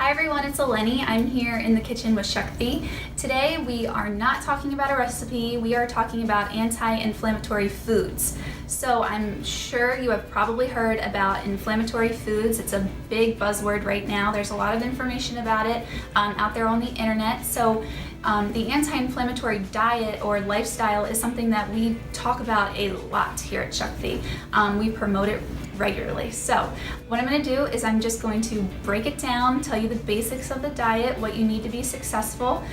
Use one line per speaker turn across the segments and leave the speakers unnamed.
Hi everyone, it's Eleni. I'm here in the kitchen with Shakti. Today we are not talking about a recipe, we are talking about anti-inflammatory foods. So I'm sure you have probably heard about inflammatory foods. It's a big buzzword right now. There's a lot of information about it out there on the internet. So the anti-inflammatory diet or lifestyle is something that we talk about a lot here at Shakti. We promote it regularly. So what I'm going to do is I'm just going to break it down, tell you the basics of the diet, what you need to be successful,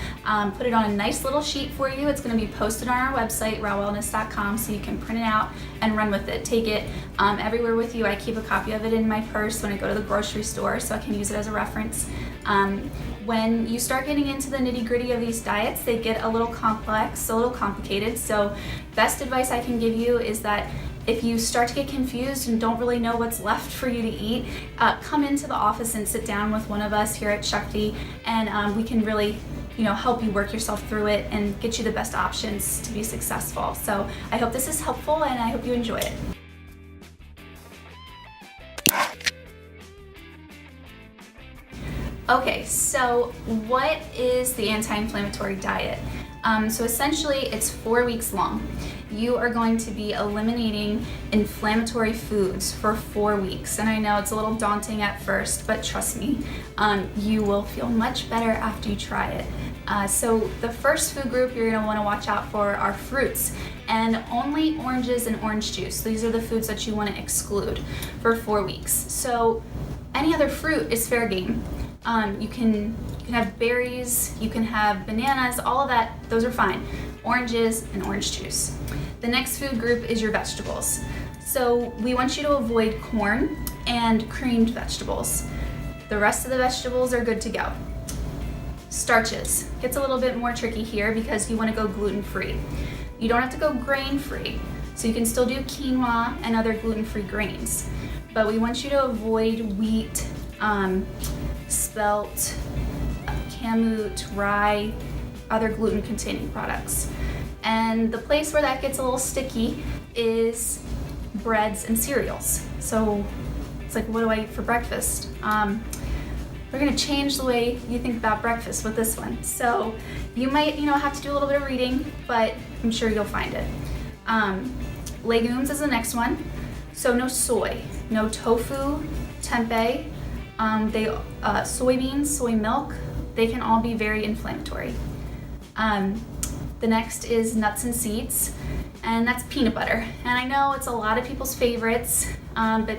put it on a nice little sheet for you. It's going to be posted on our website, rawwellness.com, so you can print it out and run with it. Take it everywhere with you. I keep a copy of it in my purse when I go to the grocery store, so I can use it as a reference. When you start getting into the nitty-gritty of these diets, they get a little complex, a little complicated. So best advice I can give you is that if you start to get confused and don't really know what's left for you to eat, come into the office and sit down with one of us here at Shakti, and we can really help you work yourself through it and get you the best options to be successful. So I hope this is helpful and I hope you enjoy it. Okay, so what is the anti-inflammatory diet? So essentially it's 4 weeks long. You are going to be eliminating inflammatory foods for 4 weeks. And I know it's a little daunting at first, but trust me, you will feel much better after you try it. So the first food group you're gonna wanna watch out for are fruits, and only oranges and orange juice. These are the foods that you wanna exclude for 4 weeks. So any other fruit is fair game. You can have berries, you can have bananas, all of that, those are fine. Oranges and orange juice. The next food group is your vegetables. So we want you to avoid corn and creamed vegetables. The rest of the vegetables are good to go. Starches. Gets a little bit more tricky here because you want to go gluten-free. You don't have to go grain-free, so you can still do quinoa and other gluten-free grains. But we want you to avoid wheat, spelt, kamut, rye, other gluten-containing products. And the place where that gets a little sticky is breads and cereals. So it's like, what do I eat for breakfast? We're gonna change the way you think about breakfast with this one. So you might, have to do a little bit of reading, but I'm sure you'll find it. Legumes is the next one. So no soy, no tofu, tempeh, soybeans, soy milk, they can all be very inflammatory. The next is nuts and seeds, and that's peanut butter. And I know it's a lot of people's favorites, but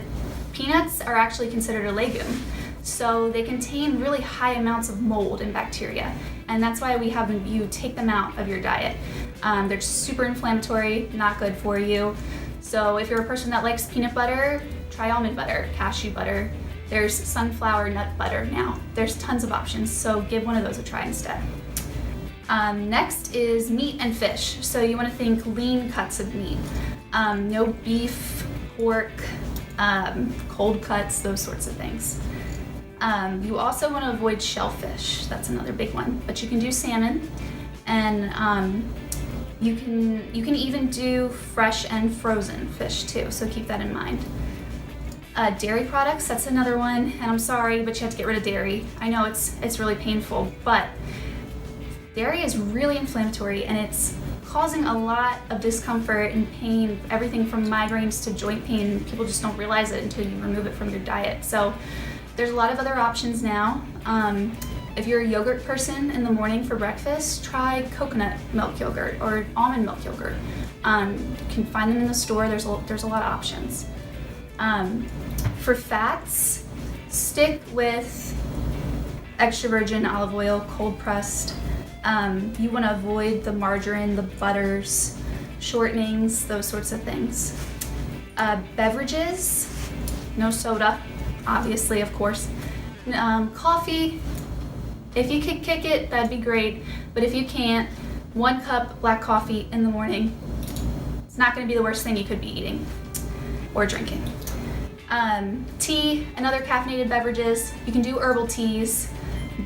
peanuts are actually considered a legume. So they contain really high amounts of mold and bacteria, and that's why we have you take them out of your diet. They're super inflammatory, not good for you. So if you're a person that likes peanut butter, try almond butter, cashew butter. There's sunflower nut butter now. There's tons of options, so give one of those a try instead. Next is meat and fish. So you want to think lean cuts of meat. No beef, pork, cold cuts, those sorts of things. You also want to avoid shellfish. That's another big one. But you can do salmon, and you can even do fresh and frozen fish too. So keep that in mind. Dairy products, that's another one, and I'm sorry, but you have to get rid of dairy. I know it's really painful, but dairy is really inflammatory and it's causing a lot of discomfort and pain, everything from migraines to joint pain. People just don't realize it until you remove it from your diet. So there's a lot of other options now. If you're a yogurt person in the morning for breakfast, try coconut milk yogurt or almond milk yogurt. You can find them in the store. There's a lot of options. For fats, stick with extra virgin olive oil, cold pressed. You want to avoid the margarine, the butters, shortenings, those sorts of things. Beverages, no soda, obviously, of course. Coffee, if you could kick it, that'd be great. But if you can't, 1 cup black coffee in the morning. It's not going to be the worst thing you could be eating or drinking. Tea and other caffeinated beverages. You can do herbal teas,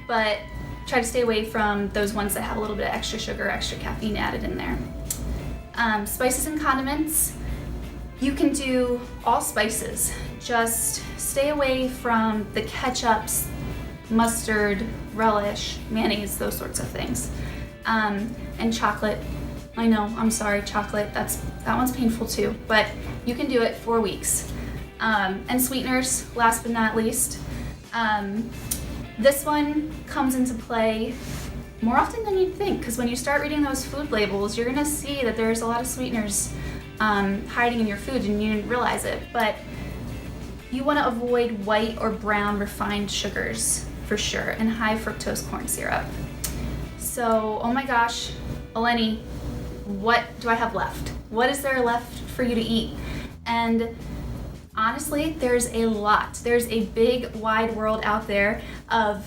but try to stay away from those ones that have a little bit of extra sugar, extra caffeine added in there. Spices and condiments. You can do all spices. Just stay away from the ketchups, mustard, relish, mayonnaise, those sorts of things. And chocolate. I know, I'm sorry, chocolate, that one's painful too, but you can do it 4 weeks. And sweeteners, last but not least. This one comes into play more often than you'd think, because when you start reading those food labels, you're gonna see that there's a lot of sweeteners hiding in your food and you didn't realize it. But you wanna avoid white or brown refined sugars for sure, and high fructose corn syrup. So, oh my gosh, Eleni, what do I have left? What is there left for you to eat? And honestly, there's a lot. There's a big, wide world out there of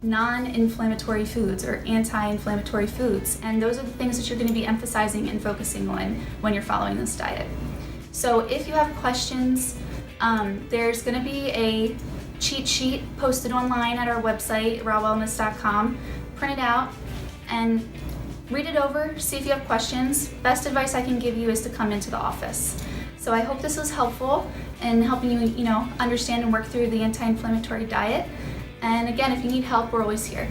non-inflammatory foods or anti-inflammatory foods. And those are the things that you're going to be emphasizing and focusing on when you're following this diet. So if you have questions, there's going to be a cheat sheet posted online at our website, rawwellness.com. Print it out and read it over, see if you have questions. Best advice I can give you is to come into the office. So I hope this was helpful in helping you, understand and work through the anti-inflammatory diet. And again, if you need help, we're always here.